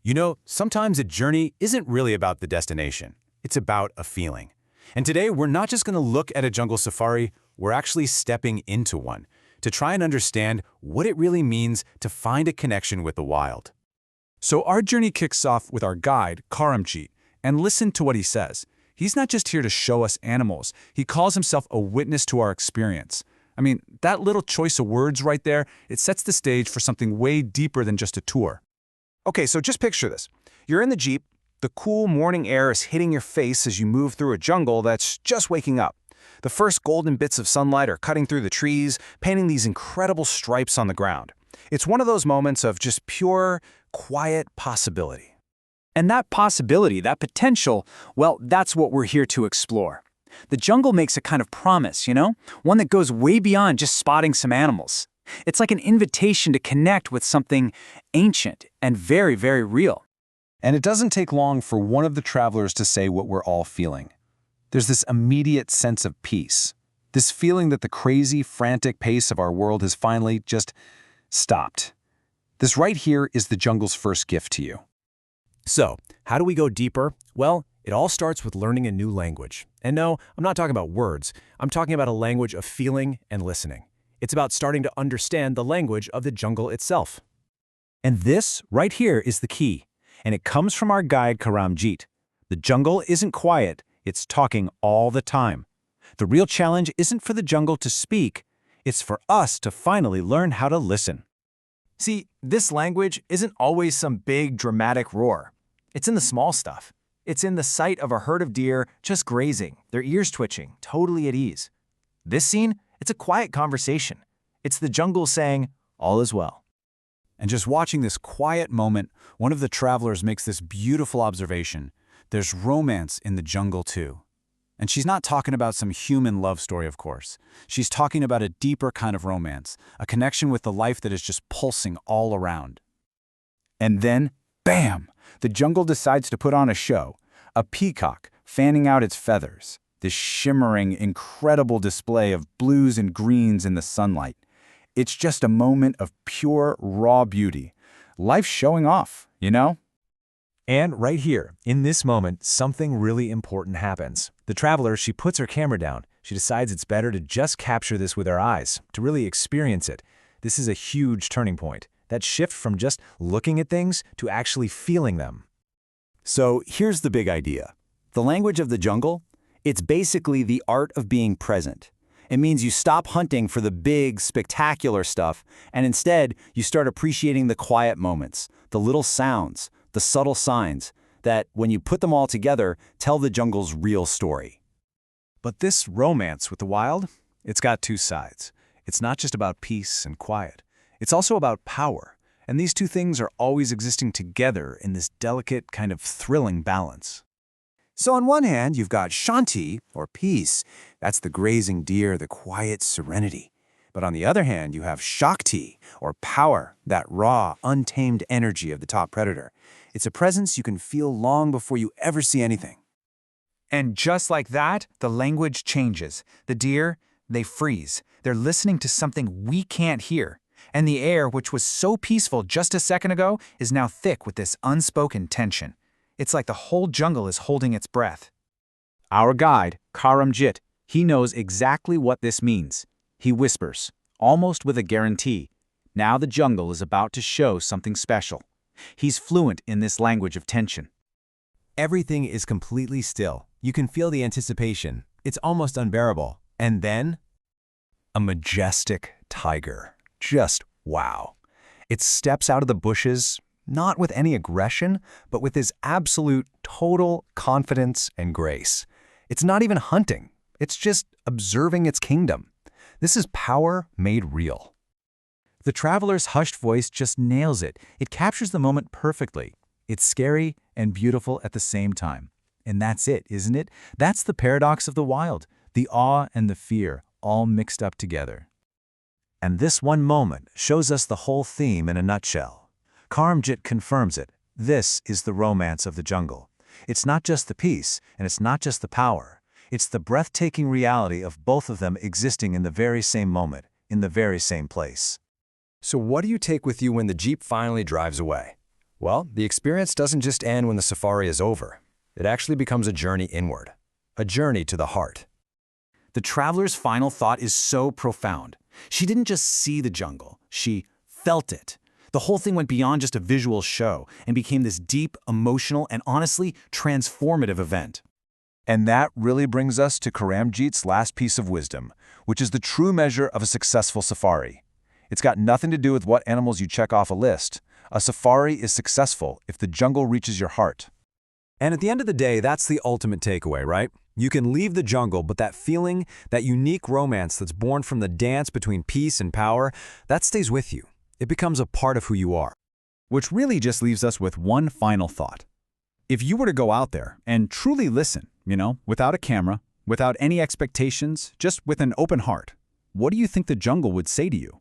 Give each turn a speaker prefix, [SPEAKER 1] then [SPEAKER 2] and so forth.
[SPEAKER 1] You know, sometimes a journey isn't really about the destination. It's about a feeling. And today, we're not just going to look at a jungle safari, we're actually stepping into one to try and understand what it really means to find a connection with the wild.
[SPEAKER 2] So our journey kicks off with our guide, Karamjit, and listen to what he says. He's not just here to show us animals. He calls himself a witness to our experience. I mean, that little choice of words right there, it sets the stage for something way deeper than just a tour.
[SPEAKER 3] Okay, so just picture this. You're in the Jeep, the cool morning air is hitting your face as you move through a jungle that's just waking up. The first golden bits of sunlight are cutting through the trees, painting these incredible stripes on the ground. It's one of those moments of just pure, quiet possibility.
[SPEAKER 4] And that possibility, that potential, well, that's what we're here to explore. The jungle makes a kind of promise, one that goes way beyond just spotting some animals. It's like an invitation to connect with something ancient and very, very real.
[SPEAKER 5] And it doesn't take long for one of the travelers to say what we're all feeling. There's this immediate sense of peace, this feeling that the crazy, frantic pace of our world has finally just stopped. This right here is the jungle's first gift to you.
[SPEAKER 6] So, how do we go deeper? Well, it all starts with learning a new language. And no, I'm not talking about words. I'm talking about a language of feeling and listening. It's about starting to understand the language of the jungle itself.
[SPEAKER 4] And this right here is the key. And it comes from our guide, Karamjit. The jungle isn't quiet, it's talking all the time. The real challenge isn't for the jungle to speak, it's for us to finally learn how to listen.
[SPEAKER 7] See, this language isn't always some big, dramatic roar. It's in the small stuff. It's in the sight of a herd of deer just grazing, their ears twitching, totally at ease. This scene, it's a quiet conversation. It's the jungle saying, all is well.
[SPEAKER 1] And just watching this quiet moment, one of the travelers makes this beautiful observation. There's romance in the jungle too. And she's not talking about some human love story, of course. She's talking about a deeper kind of romance, a connection with the life that is just pulsing all around.
[SPEAKER 4] And then, bam! The jungle decides to put on a show. A peacock fanning out its feathers. This shimmering, incredible display of blues and greens in the sunlight. It's just a moment of pure, raw beauty. Life showing off,
[SPEAKER 6] And right here, in this moment, something really important happens. The traveler, she puts her camera down. She decides it's better to just capture this with her eyes, to really experience it. This is a huge turning point. That shift from just looking at things to actually feeling them.
[SPEAKER 1] So here's the big idea. The language of the jungle, it's basically the art of being present. It means you stop hunting for the big, spectacular stuff, and instead you start appreciating the quiet moments, the little sounds, the subtle signs that, when you put them all together, tell the jungle's real story.
[SPEAKER 2] But this romance with the wild, it's got two sides. It's not just about peace and quiet. It's also about power. And these two things are always existing together in this delicate, kind of thrilling balance.
[SPEAKER 3] So on one hand, you've got Shanti, or peace. That's the grazing deer, the quiet serenity. But on the other hand, you have Shakti, or power, that raw, untamed energy of the top predator. It's a presence you can feel long before you ever see anything.
[SPEAKER 7] And just like that, the language changes. The deer, they freeze. They're listening to something we can't hear. And the air, which was so peaceful just a second ago, is now thick with this unspoken tension. It's like the whole jungle is holding its breath.
[SPEAKER 4] Our guide, Karamjit, he knows exactly what this means. He whispers, almost with a guarantee. Now the jungle is about to show something special. He's fluent in this language of tension.
[SPEAKER 6] Everything is completely still. You can feel the anticipation. It's almost unbearable. And then,
[SPEAKER 5] A majestic tiger. Just wow. It steps out of the bushes, not with any aggression, but with this absolute, total confidence and grace. It's not even hunting. It's just observing its kingdom. This is power made real.
[SPEAKER 4] The traveler's hushed voice just nails it. It captures the moment perfectly. It's scary and beautiful at the same time. And that's it, isn't it? That's the paradox of the wild, the awe and the fear, all mixed up together.
[SPEAKER 8] And this one moment shows us the whole theme in a nutshell. Karamjit confirms it. This is the romance of the jungle. It's not just the peace, and it's not just the power. It's the breathtaking reality of both of them existing in the very same moment, in the very same place.
[SPEAKER 5] So what do you take with you when the Jeep finally drives away? Well, the experience doesn't just end when the safari is over. It actually becomes a journey inward, a journey to the heart.
[SPEAKER 3] The traveler's final thought is so profound. She didn't just see the jungle, she felt it. The whole thing went beyond just a visual show and became this deep, emotional, and honestly transformative event.
[SPEAKER 8] And that really brings us to Karamjit's last piece of wisdom, which is the true measure of a successful safari. It's got nothing to do with what animals you check off a list. A safari is successful if the jungle reaches your heart.
[SPEAKER 6] And at the end of the day, that's the ultimate takeaway, right? You can leave the jungle, but that feeling, that unique romance that's born from the dance between peace and power, that stays with you. It becomes a part of who you are.
[SPEAKER 2] Which really just leaves us with one final thought. If you were to go out there and truly listen, without a camera, without any expectations, just with an open heart, what do you think the jungle would say to you?